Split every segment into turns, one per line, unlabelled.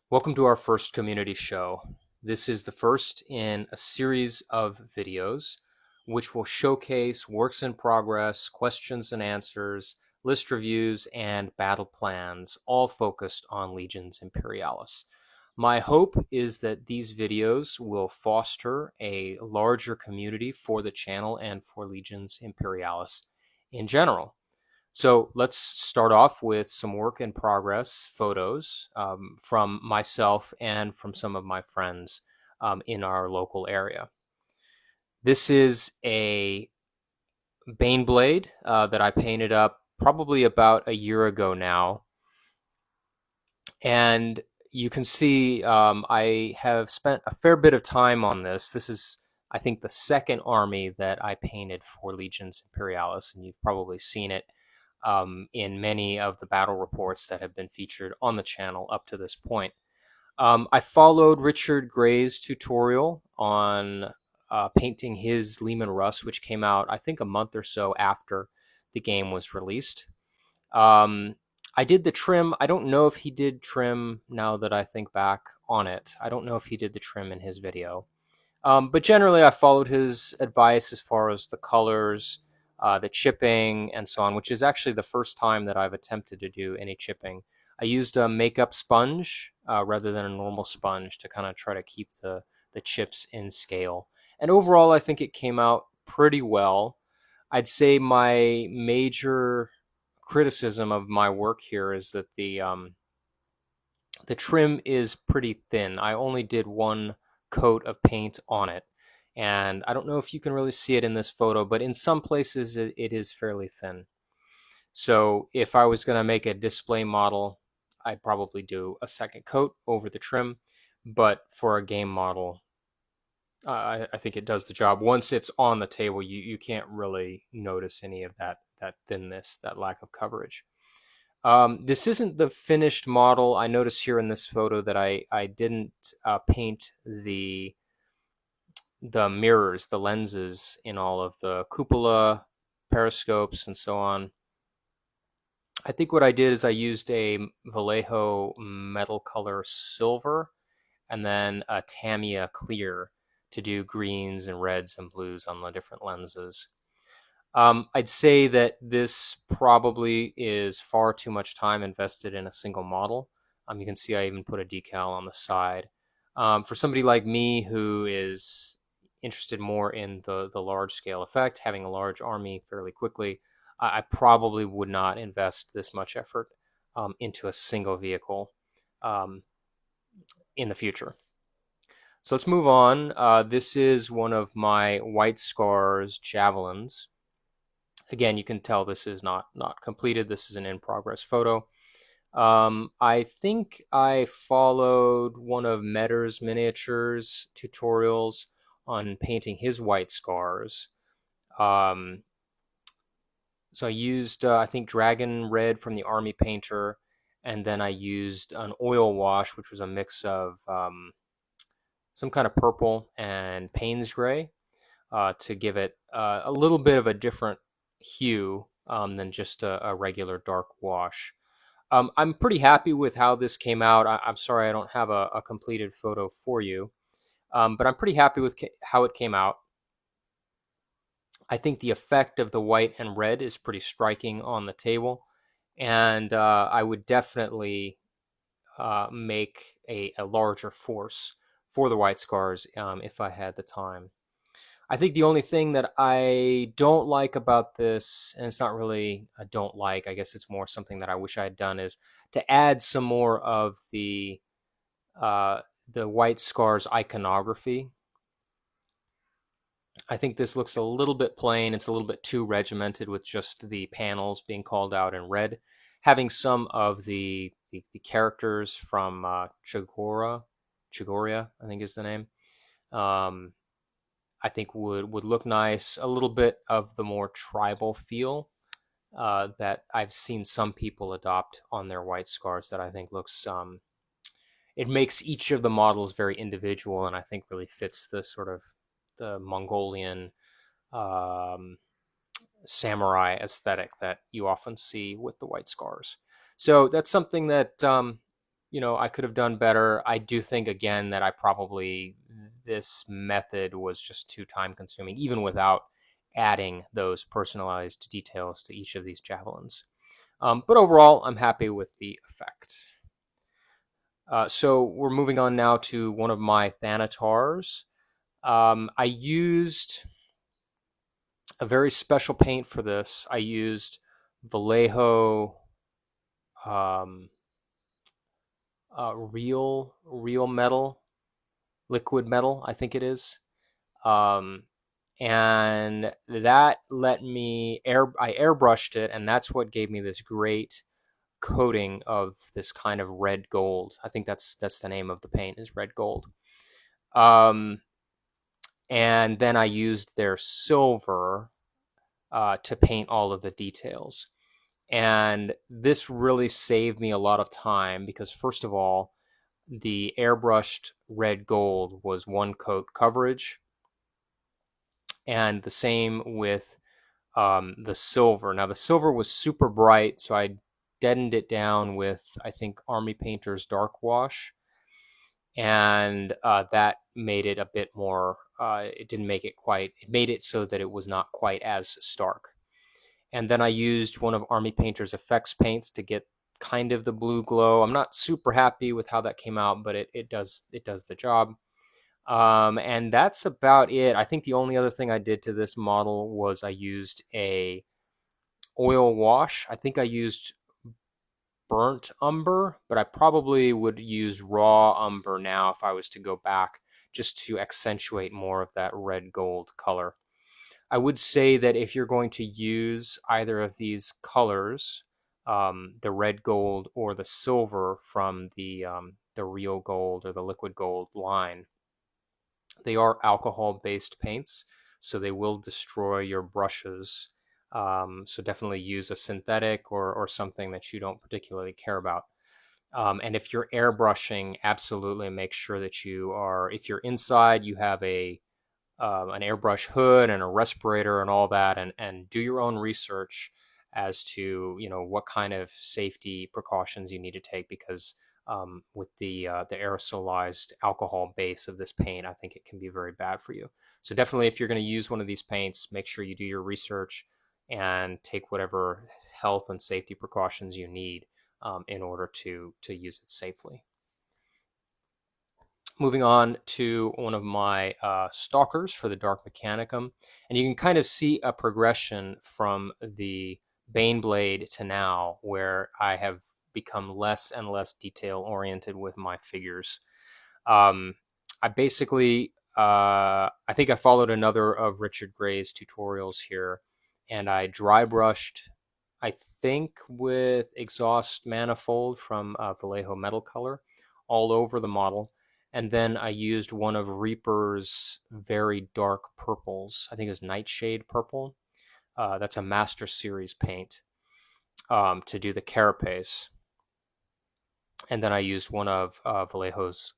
Welcome to our first community show. This is the first in a series of videos which will showcase works in progress, questions and answers, list reviews, and battle plans, all focused on Legions Imperialis. My hope is that these videos will foster a larger community for the channel and for Legions Imperialis in general. So let's start off with some work in progress photos from myself and from some of my friends in our local area. This is a Baneblade that I painted up probably about a year ago now. And you can see I have spent a fair bit of time on this. This is, I think, the second army that I painted for Legions Imperialis, and you've probably seen it in many of the battle reports that have been featured on the channel up to this point. I followed Richard Gray's tutorial on painting his Leman Russ, which came out, I think, a month or so after the game was released. Um, I did the trim. I don't know if he did trim now that I think back on it. I don't know if he did the trim in his video. But generally, I followed his advice as far as the colors, the chipping, and so on, which is actually the first time that I've attempted to do any chipping. I used a makeup sponge rather than a normal sponge to kind of try to keep the chips in scale. And overall, I think it came out pretty well. I'd say my major criticism of my work here is that the trim is pretty thin. I only did one coat of paint on it, and I don't know if you can really see it in this photo, but in some places it is fairly thin. So if I was going to make a display model, I'd probably do a second coat over the trim, but for a game model, I think it does the job. Once it's on the table, you can't really notice any of that thinness, that lack of coverage. This isn't the finished model. I notice here in this photo that I didn't paint the mirrors, the lenses in all of the cupola, periscopes, and so on. I think what I did is I used a Vallejo metal color silver and then a Tamiya clear to do greens and reds and blues on the different lenses. I'd say that this probably is far too much time invested in a single model. You can see I even put a decal on the side. For somebody like me who is interested more in the large scale effect, having a large army fairly quickly, I probably would not invest this much effort into a single vehicle um, in the future. So let's move on. This is one of my White Scars javelins. Again, you can tell this is not completed. This is an in progress photo. I think I followed one of Metter's Miniatures tutorials on painting his White Scars. So I used, I think, Dragon Red from the Army Painter, and then I used an oil wash, which was a mix of some kind of purple and Payne's Gray to give it a little bit of a different hue than just a regular dark wash. I'm pretty happy with how this came out. I'm sorry I don't have a completed photo for you, but I'm pretty happy with how it came out. I think the effect of the white and red is pretty striking on the table, and I would definitely make a larger force for the White Scars if I had the time. I think the only thing that I don't like about this, and it's not really a don't like, I guess it's more something that I wish I had done, is to add some more of the White Scars iconography. I think this looks a little bit plain. It's a little bit too regimented with just the panels being called out in red. Having some of the characters from Chagoria, I think is the name, I think would look nice. A little bit of the more tribal feel that I've seen some people adopt on their White Scars that I think looks it makes each of the models very individual, and I think really fits the sort of the Mongolian um, samurai aesthetic that you often see with the White Scars. So that's something that I could have done better. I do think again that I probably this method was just too time consuming, even without adding those personalized details to each of these javelins. But overall, I'm happy with the effect. So we're moving on now to one of my Thanatars. I used a very special paint for this. I used Vallejo um, real metal, liquid metal, I think it is. Um, and that let me I airbrushed it, and that's what gave me this great coating of this kind of red gold. I think that's the name of the paint, is red gold. Um, and then I used their silver to paint all of the details. And this really saved me a lot of time because, first of all, the airbrushed red gold was one coat coverage, and the same with the silver. Now, the silver was super bright, so I deadened it down with, I think, Army Painter's Dark Wash, and that made it a bit more. It didn't make it quite. It made it so that it was not quite as stark. And then I used one of Army Painter's effects paints to get kind of the blue glow. I'm not super happy with how that came out, but it does the job. And that's about it. I think the only other thing I did to this model was I used a oil wash. I think I used burnt umber, but I probably would use raw umber now if I was to go back, just to accentuate more of that red gold color. I would say that if you're going to use either of these colors, the red gold or the silver from the real gold or the liquid gold line, they are alcohol-based paints, so they will destroy your brushes. So definitely use a synthetic or something that you don't particularly care about. And if you're airbrushing, absolutely make sure that you are, if you're inside, you have an airbrush hood and a respirator and all that, and do your own research as to what kind of safety precautions you need to take, because with the aerosolized alcohol base of this paint, I think it can be very bad for you. So definitely, if you're going to use one of these paints, make sure you do your research and take whatever health and safety precautions you need in order to use it safely. Moving on to one of my stalkers for the Dark Mechanicum, and you can kind of see a progression from the Baneblade to now, where I have become less and less detail oriented with my figures. Um, I basically, I think I followed another of Richard Gray's tutorials here, and I dry brushed, I think with exhaust manifold from Vallejo Metal Color, all over the model. And then I used one of Reaper's very dark purples. I think it's Nightshade Purple. That's a Master Series paint to do the carapace. And then I used one of Vallejo's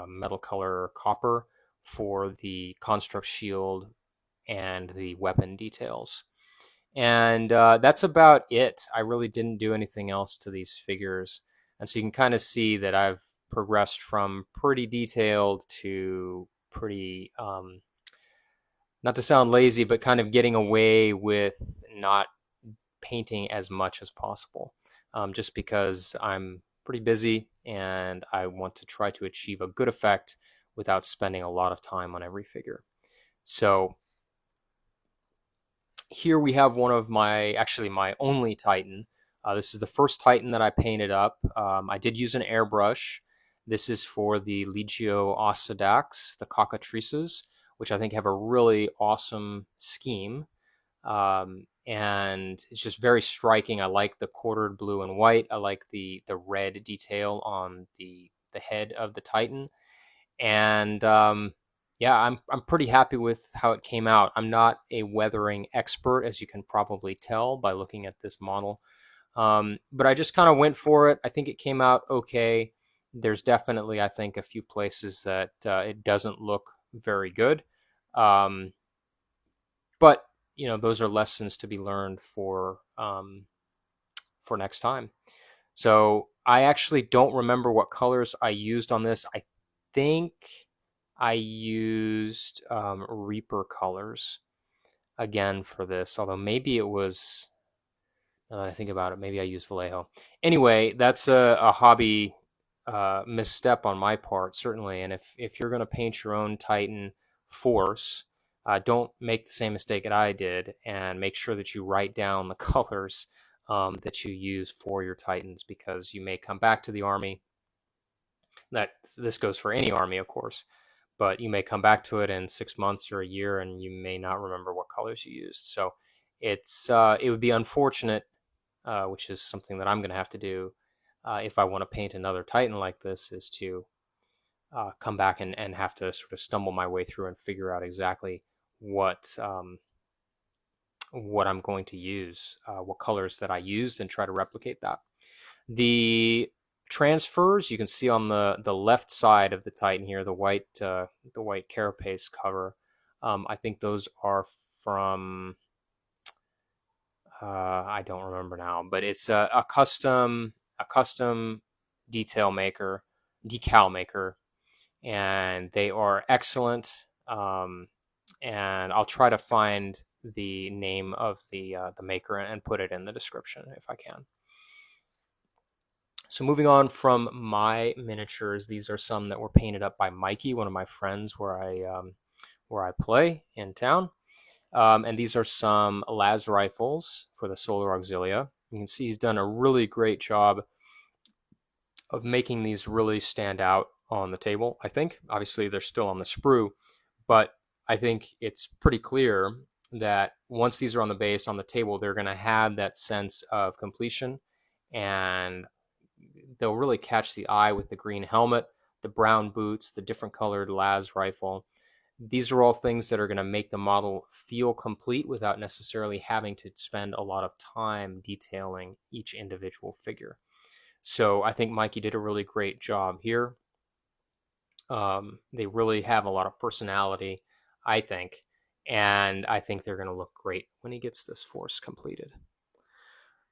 Metal Color Copper for the construct shield and the weapon details. And that's about it. I really didn't do anything else to these figures. And so you can kind of see that I've progressed from pretty detailed to pretty, not to sound lazy, but kind of getting away with not painting as much as possible, just because I'm pretty busy and I want to try to achieve a good effect without spending a lot of time on every figure. So here we have one of actually my only Titan. This is the first Titan that I painted up. I did use an airbrush. This is for the Legio Ossidax, the cockatrices, which I think have a really awesome scheme. And it's just very striking. I like the quartered blue and white. I like the red detail on the head of the Titan. And yeah, I'm pretty happy with how it came out. I'm not a weathering expert, as you can probably tell by looking at this model, but I just kind of went for it. I think it came out okay. There's definitely, I think, a few places that it doesn't look very good, um, but those are lessons to be learned for next time. So I actually don't remember what colors I used on this. I think I used Reaper colors again for this, although maybe it was, now that I think about it, maybe I used Vallejo. Anyway, that's a hobby misstep on my part, certainly. And if you're going to paint your own Titan Force, don't make the same mistake that I did, and make sure that you write down the colors that you use for your Titans, because you may come back to the army. That this goes for any army, of course, but you may come back to it in 6 months or a year, and you may not remember what colors you used. So it would be unfortunate, which is something that I'm going to have to do if I want to paint another Titan like this, is to come back and have to sort of stumble my way through and figure out exactly what I'm going to use, what colors that I used, and try to replicate that. The transfers you can see on the left side of the Titan here, the white carapace cover. I think those are from I don't remember now, but it's a custom decal maker, and they are excellent. And I'll try to find the name of the maker and put it in the description if I can. So moving on from my miniatures, these are some that were painted up by Mikey, one of my friends where I play in town. And these are some las rifles for the Solar Auxilia. You can see he's done a really great job of making these really stand out on the table, I think. Obviously, they're still on the sprue, but I think it's pretty clear that once these are on the base, on the table, they're going to have that sense of completion, and they'll really catch the eye with the green helmet, the brown boots, the different colored las rifle. These are all things that are going to make the model feel complete without necessarily having to spend a lot of time detailing each individual figure. So I think Mikey did a really great job here. They really have a lot of personality, I think, and I think they're going to look great when he gets this force completed.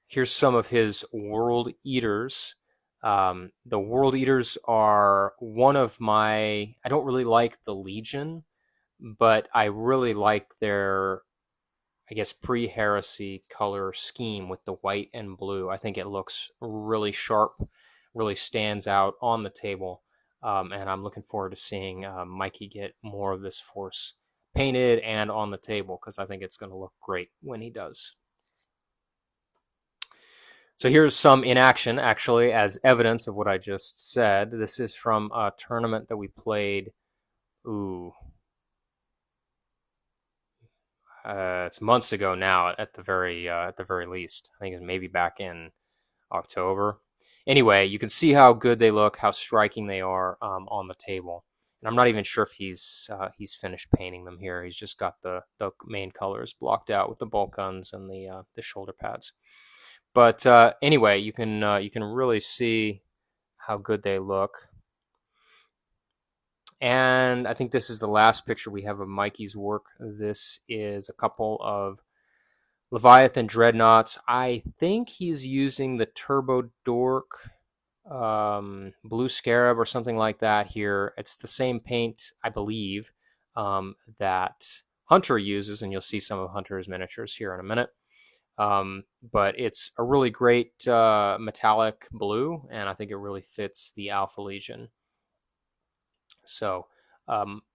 Here's some of his World Eaters. The World Eaters are one of my, I don't really like the Legion, but I really like their, I guess, pre-heresy color scheme with the white and blue. I think it looks really sharp, really stands out on the table, and I'm looking forward to seeing Mikey get more of this force painted and on the table, because I think it's going to look great when he does. So here's some in action, actually, as evidence of what I just said. This is from a tournament that we played. It's months ago now, at the very least. I think it's maybe back in October. Anyway, you can see how good they look, how striking they are on the table. And I'm not even sure if he's finished painting them here. He's just got the main colors blocked out with the bolt guns and the shoulder pads. But anyway, you can really see how good they look. And I think this is the last picture we have of Mikey's work. This is a couple of Leviathan Dreadnoughts. I think he's using the Turbo Dork Blue Scarab or something like that here. It's the same paint, I believe, that Hunter uses, and you'll see some of Hunter's miniatures here in a minute. But it's a really great metallic blue, and I think it really fits the Alpha Legion. So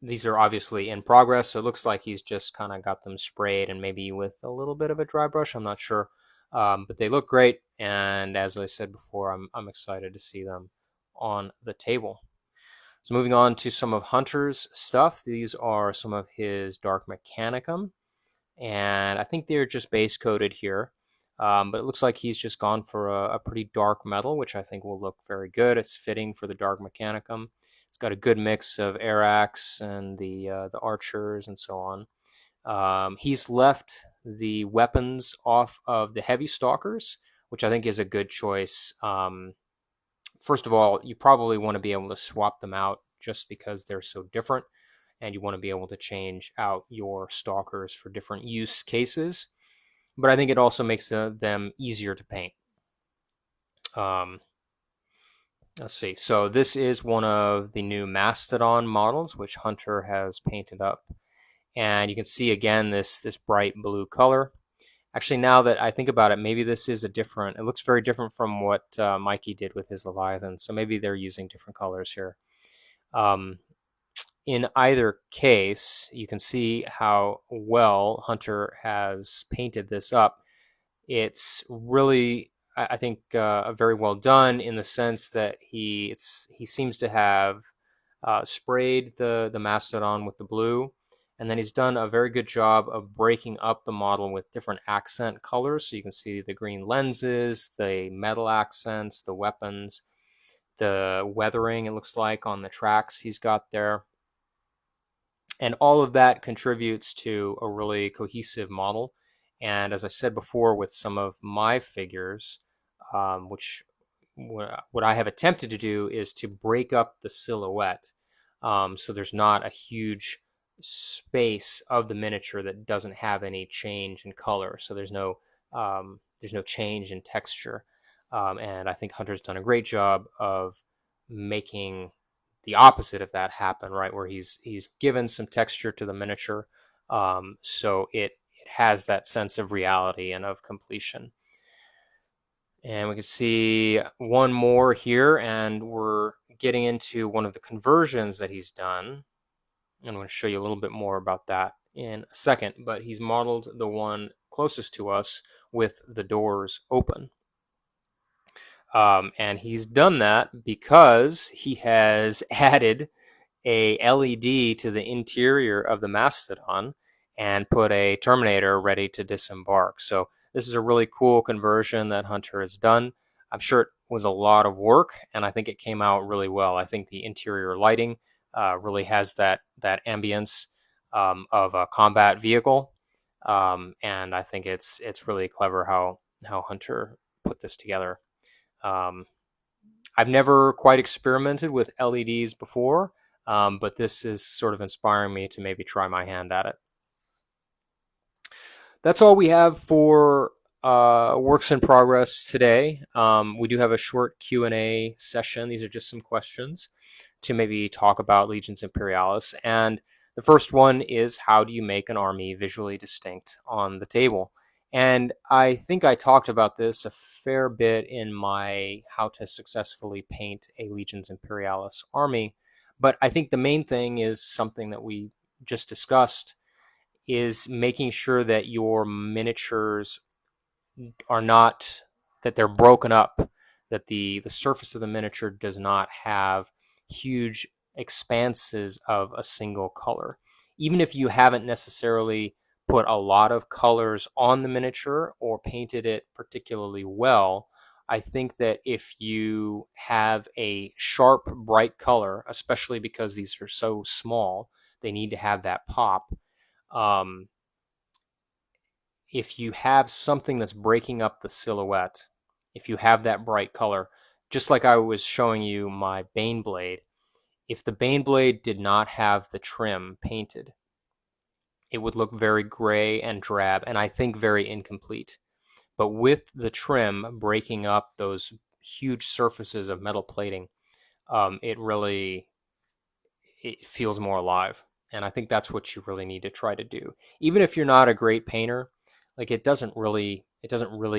these are obviously in progress, so it looks like he's just kind of got them sprayed, and maybe with a little bit of a dry brush, I'm not sure. But they look great, and as I said before, I'm excited to see them on the table. So moving on to some of Hunter's stuff. These are some of his Dark Mechanicum, and I think they're just base coated here. But it looks like he's just gone for a pretty dark metal, which I think will look very good. It's fitting for the Dark Mechanicum. It's got a good mix of Arax and the archers and so on. He's left the weapons off of the heavy stalkers, which I think is a good choice. First of all, you probably want to be able to swap them out just because they're so different, and you want to be able to change out your stalkers for different use cases. But I think it also makes them easier to paint. Let's see. So this is one of the new Mastodon models, which Hunter has painted up. And you can see again this bright blue color. Actually, now that I think about it, maybe this is a different. It looks very different from what Mikey did with his Leviathan. So maybe they're using different colors here. Um, in either case, you can see how well Hunter has painted this up. It's really, I think, very well done in the sense that he seems to have sprayed the mastodon with the blue, and then he's done a very good job of breaking up the model with different accent colors. So you can see the green lenses, the metal accents, the weapons, the weathering. It looks like on the tracks he's got there, and all of that contributes to a really cohesive model. And as I said before, with some of my figures, which what I have attempted to do is to break up the silhouette, so there's not a huge space of the miniature that doesn't have any change in color. So there's no change in texture, and I think Hunter's done a great job of making the opposite of that happen, right? Where he's given some texture to the miniature, so it has that sense of reality and of completion. And we can see one more here, and we're getting into one of the conversions that he's done. I'm going to show you a little bit more about that in a second, but he's modeled the one closest to us with the doors open. And he's done that because he has added a LED to the interior of the Mastodon and put a Terminator ready to disembark. So this is a really cool conversion that Hunter has done. I'm sure it was a lot of work, and I think it came out really well. I think the interior lighting really has that ambience of a combat vehicle, and I think it's really clever how Hunter put this together. Um, I've never quite experimented with LEDs before, but this is sort of inspiring me to maybe try my hand at it. That's all we have for works in progress today. We do have a short Q&A session. These are just some questions to maybe talk about Legions Imperialis. And the first one is, how do you make an army visually distinct on the table? And I think I talked about this a fair bit in my how to successfully paint a Legions Imperialis army. But I think the main thing is something that we just discussed, is making sure that your miniatures are not, that they're broken up, that the surface of the miniature does not have huge expanses of a single color. Even if you haven't necessarily put a lot of colors on the miniature or painted it particularly well, I think that if you have a sharp, bright color, especially because these are so small, they need to have that pop. Um, if you have something that's breaking up the silhouette, if you have that bright color, just like I was showing you my Baneblade, if the Baneblade did not have the trim painted, it would look very gray and drab, and I think very incomplete. But with the trim breaking up those huge surfaces of metal plating, it really, it feels more alive. And I think that's what you really need to try to do. Even if you're not a great painter, like it doesn't really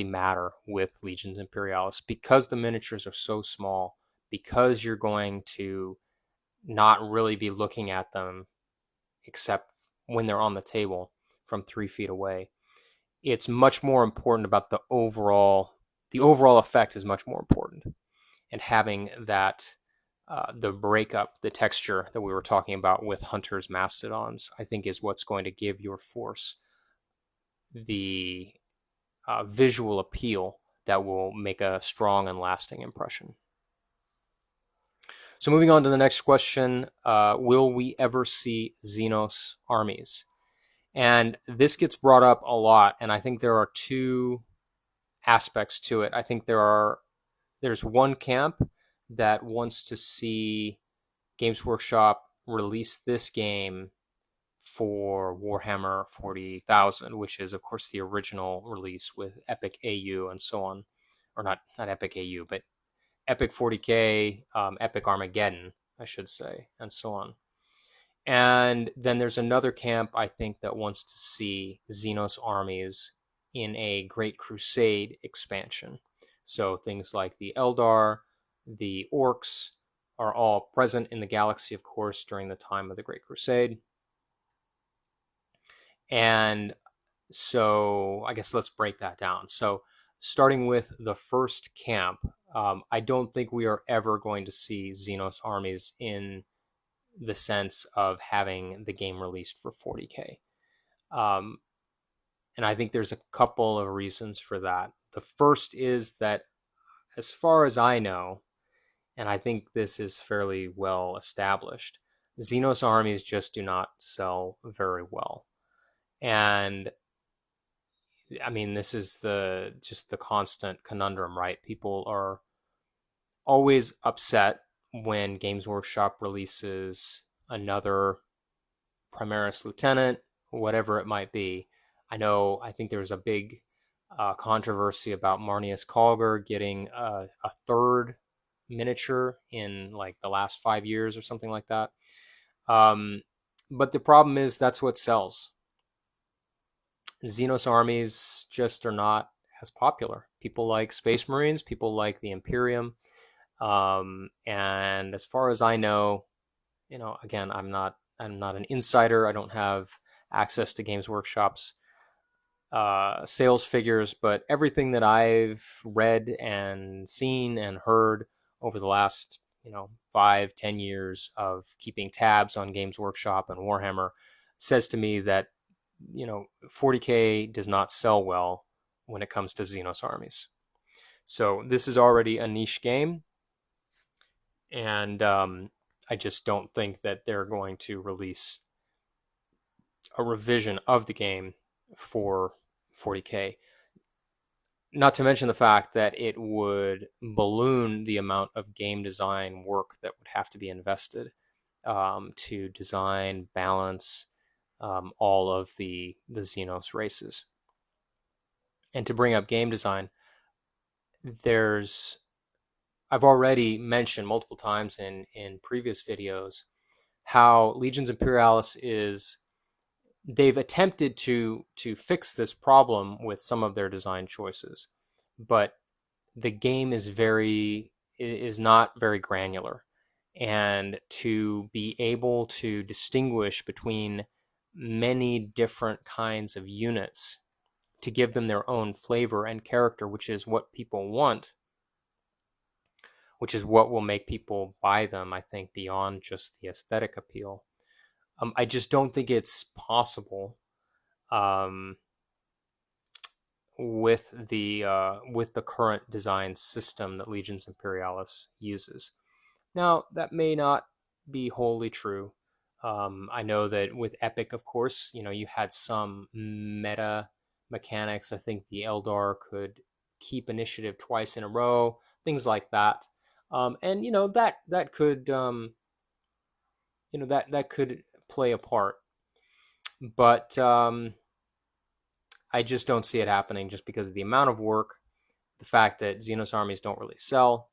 matter with Legions Imperialis, because the miniatures are so small, because you're going to not really be looking at them except when they're on the table from 3 feet away. It's much more important about the overall effect is much more important, and having that the breakup, the texture that we were talking about with Hunter's Mastodons, I think is what's going to give your force the visual appeal that will make a strong and lasting impression. So moving on to the next question, will we ever see Xenos armies? And this gets brought up a lot, and I think there are two aspects to it. I think there's one camp that wants to see Games Workshop release this game for Warhammer 40,000, which is, of course, the original release with Epic AU and so on. Or not Epic AU, but Epic 40K, Epic Armageddon, I should say, and so on. And then there's another camp, I think, that wants to see Xenos armies in a Great Crusade expansion. So things like the Eldar, the Orcs are all present in the galaxy, of course, during the time of the Great Crusade. And so I guess let's break that down. So starting with the first camp, I don't think we are ever going to see Xenos armies in the sense of having the game released for 40K. Um, and I think there's a couple of reasons for that. The first is that, as far as I know, and I think this is fairly well established, Xenos armies just do not sell very well. And I mean, this is just the constant conundrum, right? People are always upset when Games Workshop releases another Primaris Lieutenant, whatever it might be. I think there was a big controversy about Marnius Calgar getting a third miniature in like the last 5 years or something like that. But the problem is that's what sells. Xenos armies just are not as popular. People like Space Marines, people like the Imperium. And as far as I know, again, I'm not an insider. I don't have access to Games Workshop's sales figures, but everything that I've read and seen and heard over the last 5-10 years of keeping tabs on Games Workshop and Warhammer says to me that 40K does not sell well when it comes to Xenos armies. So this is already a niche game, and I just don't think that they're going to release a revision of the game for 40K. Not to mention the fact that it would balloon the amount of game design work that would have to be invested to design, balance all of the Xenos races. And to bring up game design, I've already mentioned multiple times in previous videos how Legions Imperialis they've attempted to fix this problem with some of their design choices, but the game is not very granular. And to be able to distinguish between many different kinds of units to give them their own flavor and character, which is what people want, which is what will make people buy them, I think, beyond just the aesthetic appeal. I just don't think it's possible with the current design system that Legions Imperialis uses. Now, that may not be wholly true. I know that with Epic, of course, you had some meta mechanics. I think the Eldar could keep initiative twice in a row, things like that. And that could that could play a part, but I just don't see it happening just because of the amount of work, the fact that Xenos armies don't really sell,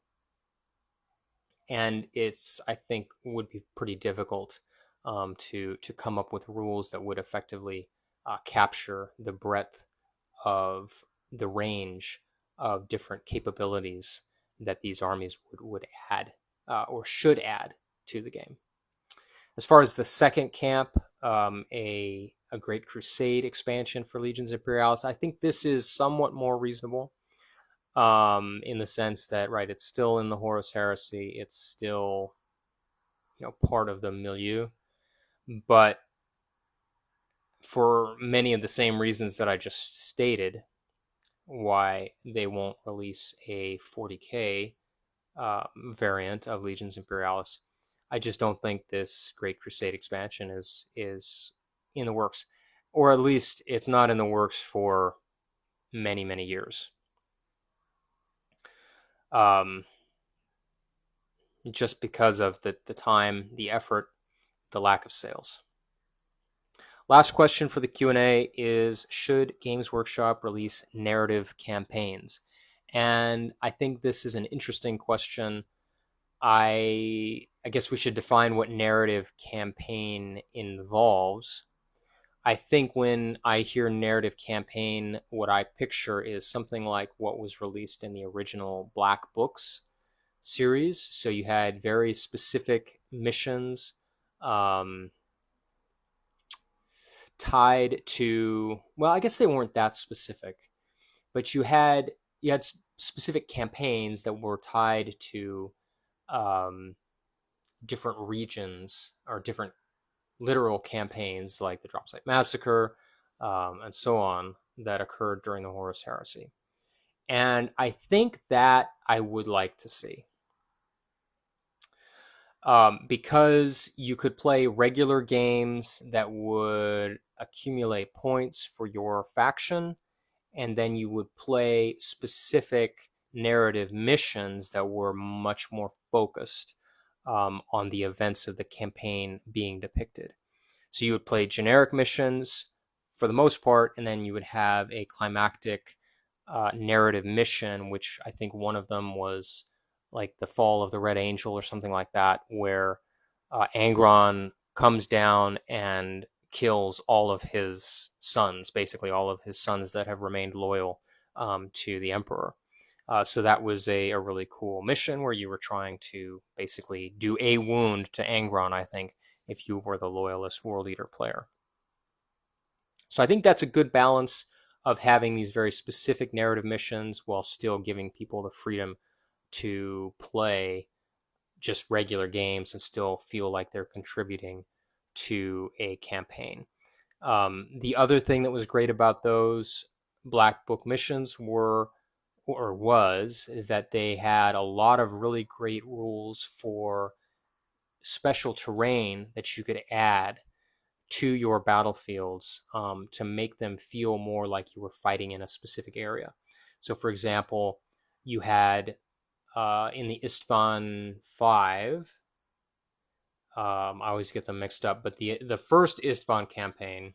and I think would be pretty difficult to come up with rules that would effectively capture the breadth of the range of different capabilities that these armies would add or should add to the game. As far as the second camp, a Great Crusade expansion for Legions Imperialis, I think this is somewhat more reasonable in the sense that, right, it's still in the Horus Heresy. It's still, part of the milieu. But for many of the same reasons that I just stated, why they won't release a 40K variant of Legions Imperialis, I just don't think this Great Crusade expansion is in the works, or at least it's not in the works for many, many years. Just because of the time, the effort, the lack of sales. Last question for the Q&A is, should Games Workshop release narrative campaigns? And I think this is an interesting question. I guess we should define what narrative campaign involves. I think when I hear narrative campaign, what I picture is something like what was released in the original Black Books series. So you had very specific missions, um, tied to, well, I guess they weren't that specific, but you had specific campaigns that were tied to um, different regions or different literal campaigns like the Dropsite Massacre, and so on, that occurred during the Horus Heresy. And I think that I would like to see. Because you could play regular games that would accumulate points for your faction, and then you would play specific narrative missions that were much more focused on the events of the campaign being depicted. So you would play generic missions for the most part, and then you would have a climactic narrative mission, which I think one of them was like the Fall of the Red Angel or something like that, where Angron comes down and kills all of his sons, basically all of his sons that have remained loyal to the Emperor. So that was a really cool mission where you were trying to basically do a wound to Angron, I think, if you were the loyalist World Eater player. So I think that's a good balance of having these very specific narrative missions while still giving people the freedom to play just regular games and still feel like they're contributing to a campaign. The other thing that was great about those Black Book missions was that they had a lot of really great rules for special terrain that you could add to your battlefields to make them feel more like you were fighting in a specific area. So, for example, you had in the Istvan 5, I always get them mixed up, but the first Istvan campaign,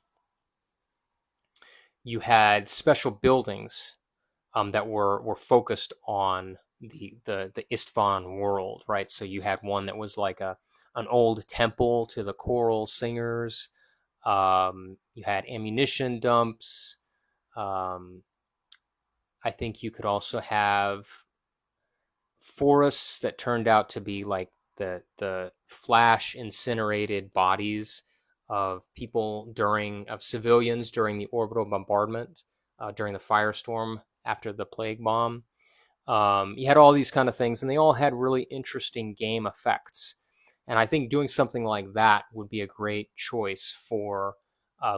you had special buildings that were focused on the Istvan world, right? So you had one that was like an old temple to the choral singers. You had ammunition dumps. Um, I think you could also have forests that turned out to be like the flash incinerated bodies of people of civilians during the orbital bombardment, during the firestorm after the plague bomb. You had all these kind of things, and they all had really interesting game effects. And I think doing something like that would be a great choice for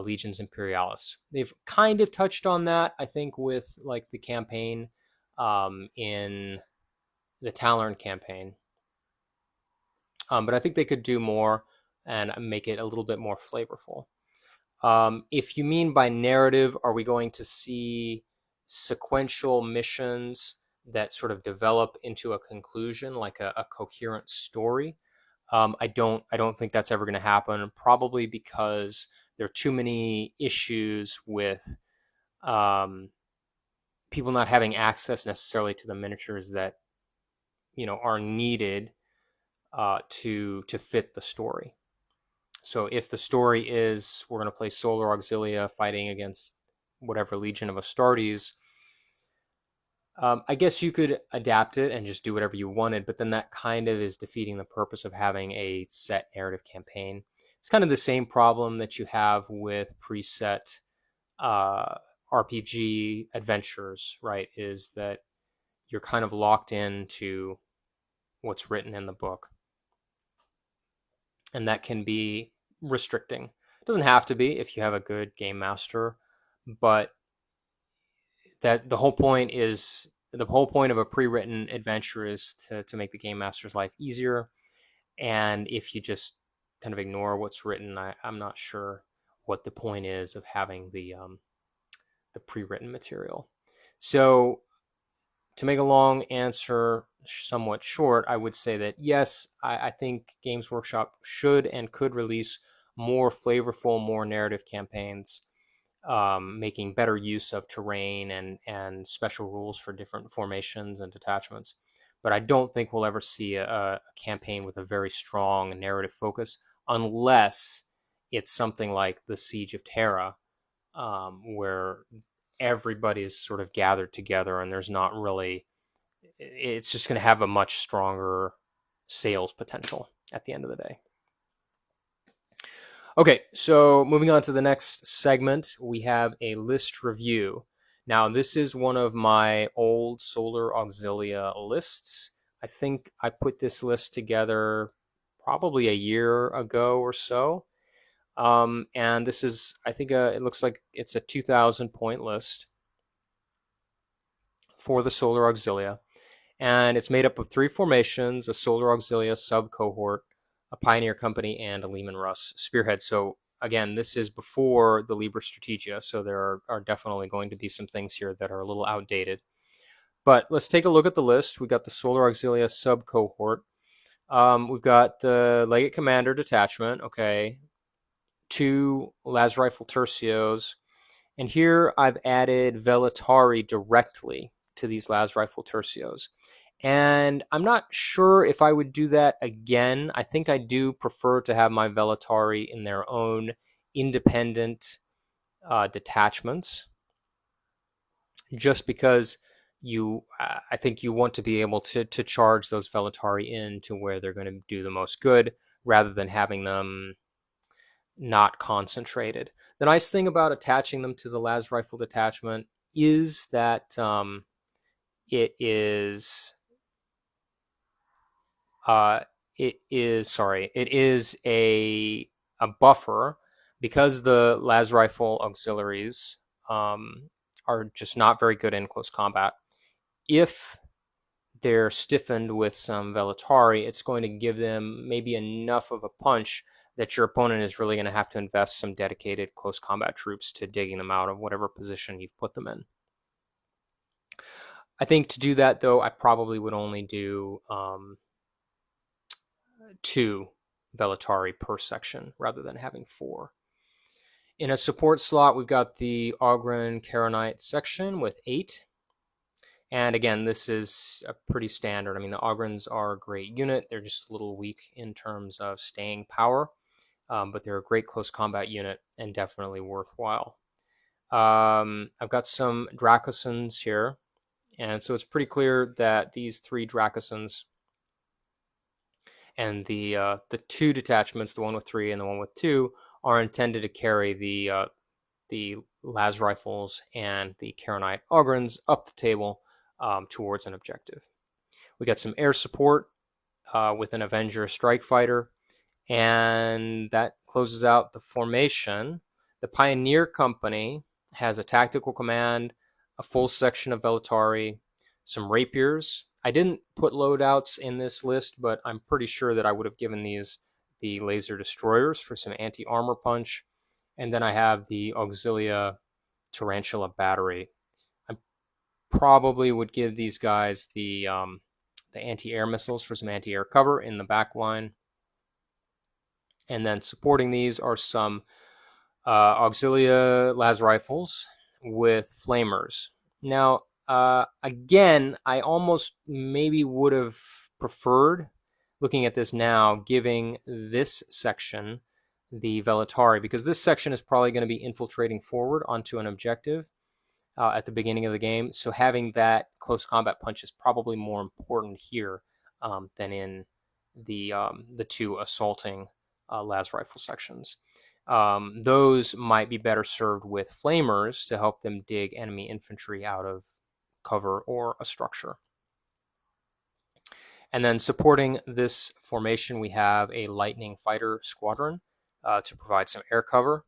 Legions Imperialis. They've kind of touched on that, I think, with like the campaign in the Talern campaign. But I think they could do more and make it a little bit more flavorful. If you mean by narrative, are we going to see sequential missions that sort of develop into a conclusion, like a coherent story? I don't think that's ever going to happen. Probably because there are too many issues with people not having access necessarily to the miniatures that are needed to fit the story. So if the story is we're going to play Solar Auxilia fighting against whatever Legion of Astartes, I guess you could adapt it and just do whatever you wanted, but then that kind of is defeating the purpose of having a set narrative campaign. It's kind of the same problem that you have with preset RPG adventures, right? Is that you're kind of locked into what's written in the book. And that can be restricting. It doesn't have to be if you have a good game master, but that the whole point of a pre-written adventure is to make the game master's life easier. And if you just kind of ignore what's written, I'm not sure what the point is of having the pre-written material. So to make a long answer somewhat short, I would say that yes, I think Games Workshop should and could release more flavorful, more narrative campaigns. making better use of terrain and special rules for different formations and detachments. But I don't think we'll ever see a campaign with a very strong narrative focus unless it's something like the Siege of Terra, where everybody's sort of gathered together and there's not really, it's just going to have a much stronger sales potential at the end of the day. Okay, so moving on to the next segment, we have a list review. Now, this is one of my old Solar Auxilia lists. I think I put this list together probably a year ago or so. And this is, I think, it looks like it's a 2,000 point list for the Solar Auxilia. And it's made up of 3 formations: a Solar Auxilia sub cohort, a Pioneer Company, and a Lehman Russ Spearhead. So again, this is before the Liber Strategia, so there are definitely going to be some things here that are a little outdated. But let's take a look at the list. We got the Solar Auxilia sub cohort. We've got the Legate Commander detachment. Okay, 2 Las Rifle Tercios, and here I've added Velatari directly to these Las Rifle Tercios. And I'm not sure if I would do that again. I think I do prefer to have my Velatari in their own independent detachments, just because I think you want to be able to charge those Velatari in to where they're going to do the most good, rather than having them not concentrated. The nice thing about attaching them to the Las Rifle detachment is that it is a buffer, because the Las Rifle auxiliaries are just not very good in close combat. If they're stiffened with some Velatari, it's going to give them maybe enough of a punch that your opponent is really going to have to invest some dedicated close combat troops to digging them out of whatever position you've put them in. I think to do that, though, I probably would only do 2 Velatari per section rather than having 4. In a support slot, we've got the Ogren Karenite section with 8. And again, this is a pretty standard. I mean, the Ogrens are a great unit. They're just a little weak in terms of staying power, but they're a great close combat unit and definitely worthwhile. I've got some Dracosans here, and so it's pretty clear that these 3 Dracosans and the 2 detachments, the one with 3 and the one with 2, are intended to carry the Las Rifles and the Karenite Ogrens up the table towards an objective. We got some air support with an Avenger Strike Fighter, and that closes out the formation. The Pioneer Company has a tactical command, a full section of Velatari, some rapiers. I didn't put loadouts in this list, but I'm pretty sure that I would have given these the laser destroyers for some anti-armor punch. And then I have the Auxilia Tarantula battery. I probably would give these guys the anti-air missiles for some anti-air cover in the back line. And then supporting these are some Auxilia Las Rifles with flamers. Now, again, I almost maybe would have preferred, looking at this now, giving this section the Velatari, because this section is probably going to be infiltrating forward onto an objective at the beginning of the game. So having that close combat punch is probably more important here than in the 2 assaulting Las Rifle sections. Those might be better served with flamers to help them dig enemy infantry out of cover or a structure. And then supporting this formation, we have a Lightning Fighter Squadron to provide some air cover.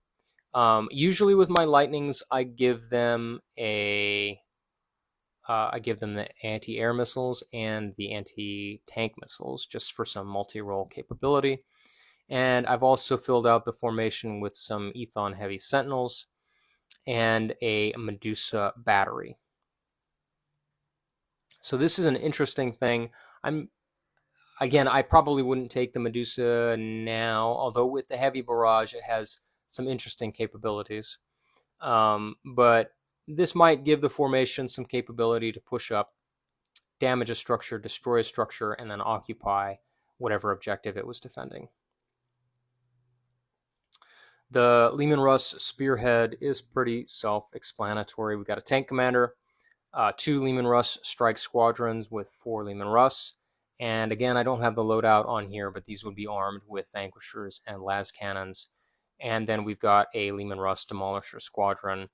Usually with my Lightnings, I give them the anti-air missiles and the anti-tank missiles, just for some multi-role capability. And I've also filled out the formation with some Ethon Heavy Sentinels and a Medusa battery. So this is an interesting thing. I probably wouldn't take the Medusa now, although with the heavy barrage, it has some interesting capabilities. But this might give the formation some capability to push up, damage a structure, destroy a structure, and then occupy whatever objective it was defending. The Leman Russ spearhead is pretty self-explanatory. We've got a tank commander, 2 Leman Russ strike squadrons with 4 Leman Russ. And again, I don't have the loadout on here, but these would be armed with vanquishers and las cannons. And then we've got a Leman Russ demolisher squadron,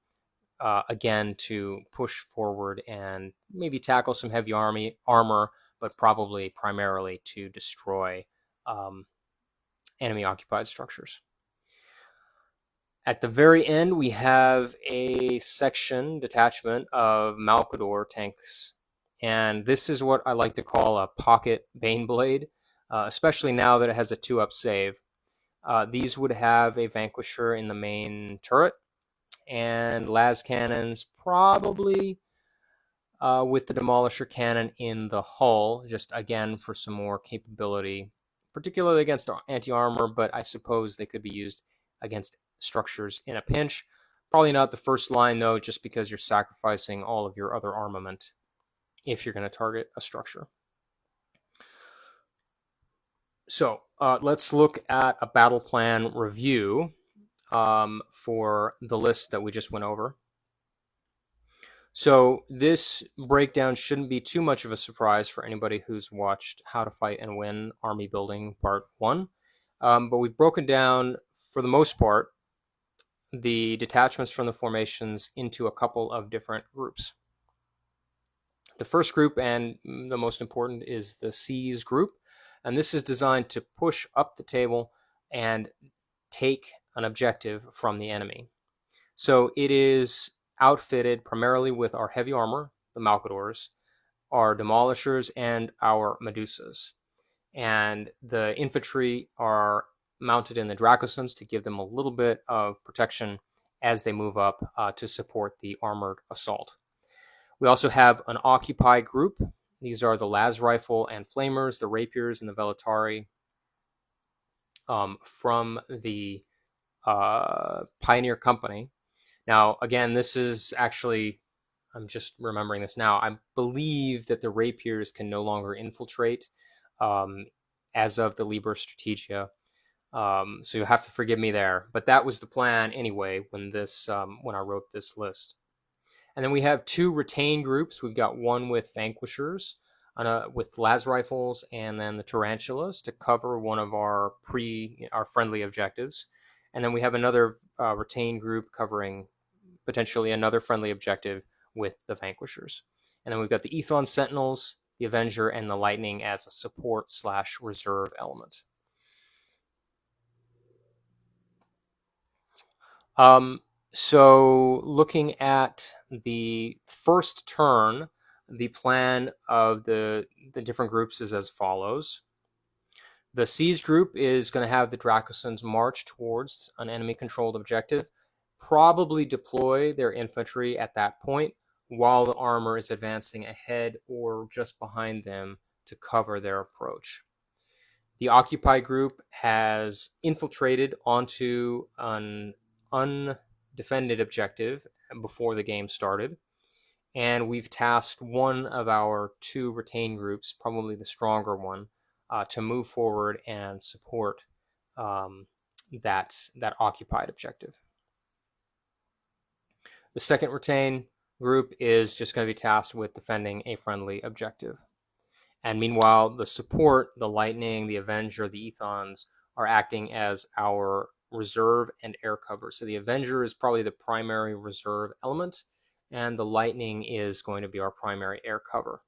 again, to push forward and maybe tackle some heavy armor, but probably primarily to destroy enemy occupied structures. At the very end, we have a detachment of Malcador tanks. And this is what I like to call a pocket Baneblade, especially now that it has a 2-up save. These would have a Vanquisher in the main turret, and las cannons probably with the Demolisher cannon in the hull, just again for some more capability, particularly against anti-armor, but I suppose they could be used against structures in a pinch. Probably not the first line, though, just because you're sacrificing all of your other armament if you're going to target a structure. So let's look at a battle plan review for the list that we just went over. So this breakdown shouldn't be too much of a surprise for anybody who's watched How to Fight and Win Army Building Part 1. But we've broken down, for the most part, the detachments from the formations into a couple of different groups. The first group, and the most important, is the Seize group. And this is designed to push up the table and take an objective from the enemy. So it is outfitted primarily with our heavy armor, the Malcadors, our demolishers, and our Medusas. And the infantry are mounted in the Dracosans to give them a little bit of protection as they move up to support the armored assault. We also have an Occupy group. These are the las rifle and flamers, the rapiers, and the Velatari from the Pioneer Company. Now, again, this is actually, I'm just remembering this now, I believe that the rapiers can no longer infiltrate as of the Liber Strategia. So you'll have to forgive me there. But that was the plan anyway when I wrote this list. And then we have 2 retained groups. We've got one with vanquishers, with las rifles, and then the tarantulas to cover one of our friendly objectives. And then we have another retained group covering potentially another friendly objective with the vanquishers. And then we've got the Ethon Sentinels, the Avenger, and the Lightning as a support/reserve element. So looking at the first turn, the plan of the different groups is as follows. The Seize group is going to have the Dracosans march towards an enemy-controlled objective, probably deploy their infantry at that point while the armor is advancing ahead or just behind them to cover their approach. The Occupy group has infiltrated onto an undefended objective before the game started, and we've tasked one of our 2 retained groups, probably the stronger one, to move forward and support that occupied objective. The second retained group is just going to be tasked with defending a friendly objective. And meanwhile, the support, the Lightning, the Avenger, the Ethons, are acting as our reserve and air cover. So the Avenger is probably the primary reserve element, and the Lightning is going to be our primary air cover.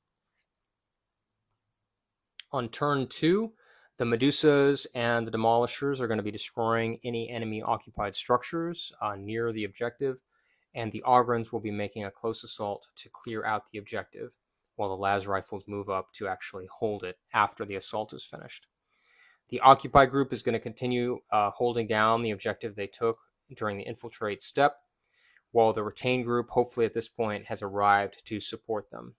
On turn 2, the Medusas and the Demolishers are going to be destroying any enemy occupied structures near the objective, and the Ogrons will be making a close assault to clear out the objective, while the las rifles move up to actually hold it after the assault is finished. The Occupy group is going to continue holding down the objective they took during the infiltrate step, while the retained group, hopefully at this point, has arrived to support them.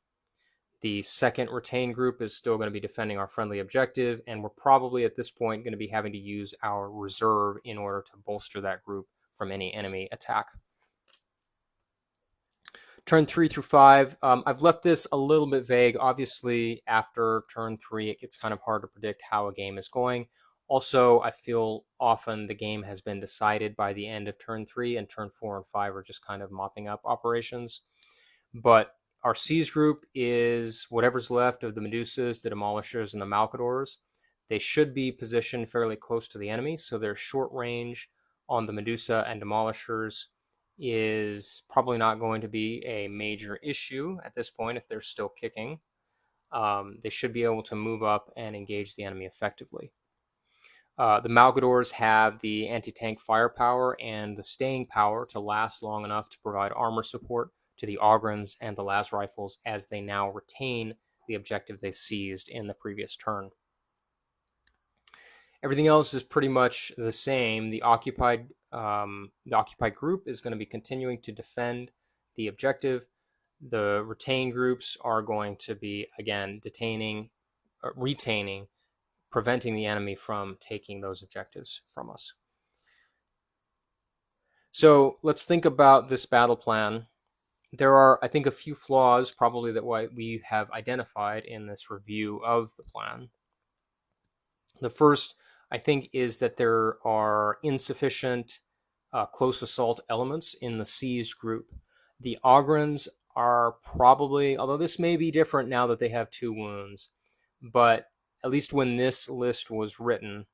The second retained group is still going to be defending our friendly objective, and we're probably at this point going to be having to use our reserve in order to bolster that group from any enemy attack. Turn 3 through 5, I've left this a little bit vague. Obviously, after turn 3, it gets kind of hard to predict how a game is going. Also, I feel often the game has been decided by the end of turn 3, and turn 4 and 5 are just kind of mopping up operations. But our siege group is whatever's left of the Medusas, the Demolishers, and the Malcadors. They should be positioned fairly close to the enemy, so their short range on the Medusa and Demolishers is probably not going to be a major issue at this point if they're still kicking. They should be able to move up and engage the enemy effectively. The Malgadors have the anti-tank firepower and the staying power to last long enough to provide armor support to the Ogrins and the Las Rifles as they now retain the objective they seized in the previous turn. Everything else is pretty much the same. The occupied group is going to be continuing to defend the objective. The retained groups are going to be, again, retaining, preventing the enemy from taking those objectives from us. So let's think about this battle plan. There are, I think, a few flaws probably that we have identified in this review of the plan. The first, I think, is that there are insufficient close assault elements in the siege group. The Ogrins are probably, although this may be different now that they have 2 wounds, but at least when this list was written,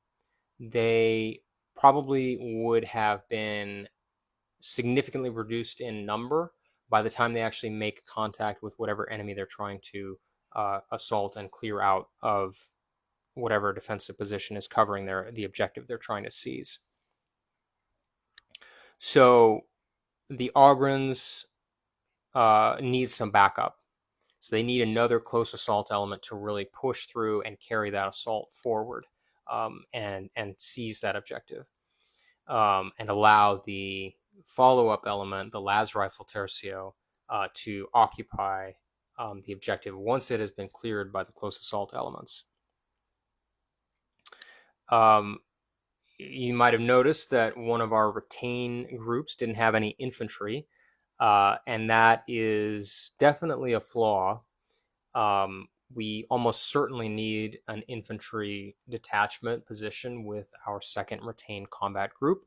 they probably would have been significantly reduced in number by the time they actually make contact with whatever enemy they're trying to assault and clear out of whatever defensive position is covering the objective they're trying to seize. So the Ogrins need some backup. So they need another close assault element to really push through and carry that assault forward and seize that objective and allow the follow-up element, the Las Rifle Tercio, to occupy the objective once it has been cleared by the close assault elements. You might have noticed that one of our retain groups didn't have any infantry, and that is definitely a flaw. We almost certainly need an infantry detachment position with our second retained combat group.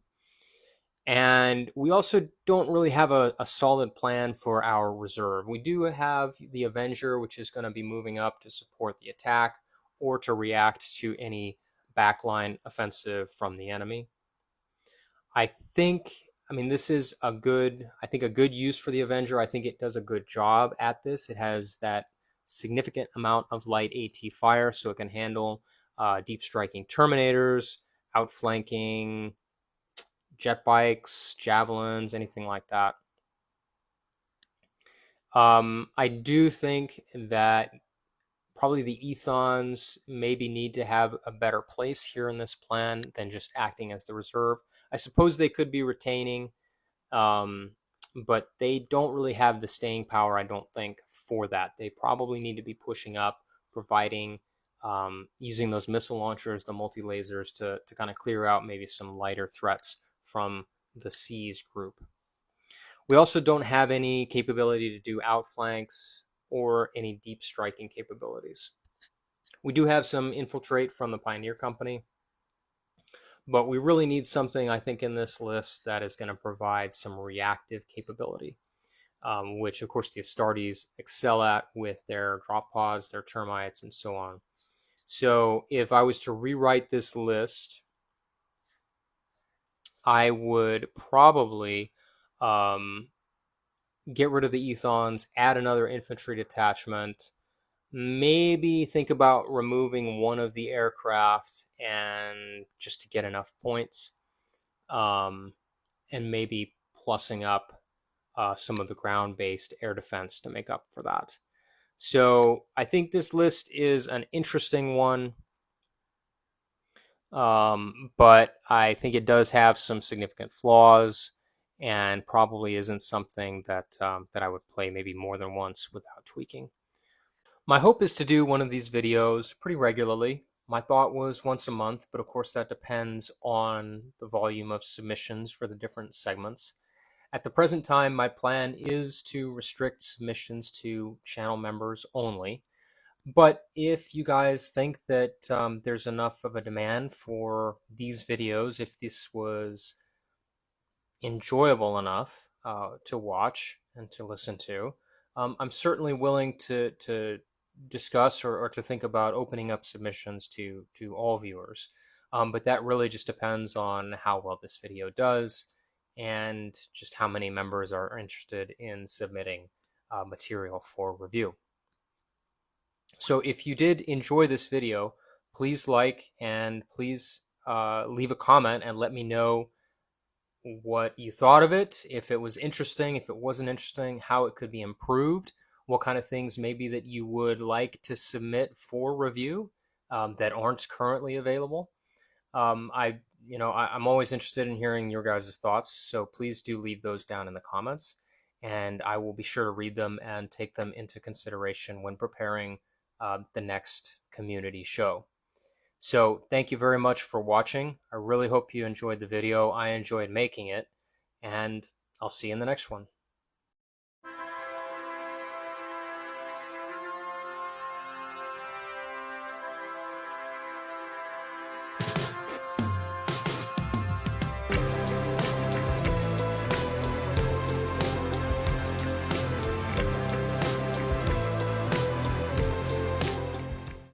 And we also don't really have a solid plan for our reserve. We do have the Avenger, which is going to be moving up to support the attack or to react to any backline offensive from the enemy. This is a good use for the Avenger. I think it does a good job at this. It has that significant amount of light AT fire, so it can handle deep striking Terminators, outflanking jet bikes, javelins, anything like that. I do think that probably the Ethons maybe need to have a better place here in this plan than just acting as the reserve. I suppose they could be retaining, but they don't really have the staying power, I don't think, for that. They probably need to be pushing up, providing, using those missile launchers, the multi-lasers to kind of clear out maybe some lighter threats from the siege group. We also don't have any capability to do outflanks or any deep striking capabilities. We do have some infiltrate from the Pioneer Company, but we really need something, I think, in this list that is going to provide some reactive capability, which, of course, the Astartes excel at with their drop pods, their termites, and so on. So if I was to rewrite this list, I would probably get rid of the Ethons, add another infantry detachment, maybe think about removing one of the aircraft and just to get enough points, and maybe plussing up some of the ground-based air defense to make up for that. So I think this list is an interesting one. But I think it does have some significant flaws and probably isn't something that I would play maybe more than once without tweaking. My hope is to do one of these videos pretty regularly. My thought was once a month, but of course that depends on the volume of submissions for the different segments. At the present time, my plan is to restrict submissions to channel members only. But if you guys think that there's enough of a demand for these videos, if this was enjoyable enough to watch and to listen to, I'm certainly willing to discuss or to think about opening up submissions to all viewers. But that really just depends on how well this video does and just how many members are interested in submitting material for review. So if you did enjoy this video, please like and please leave a comment and let me know what you thought of it, if it was interesting, if it wasn't interesting, how it could be improved, what kind of things maybe that you would like to submit for review that aren't currently available. I'm always interested in hearing your guys' thoughts, so please do leave those down in the comments, and I will be sure to read them and take them into consideration when preparing the next community show. So thank you very much for watching. I really hope you enjoyed the video. I enjoyed making it, and I'll see you in the next one.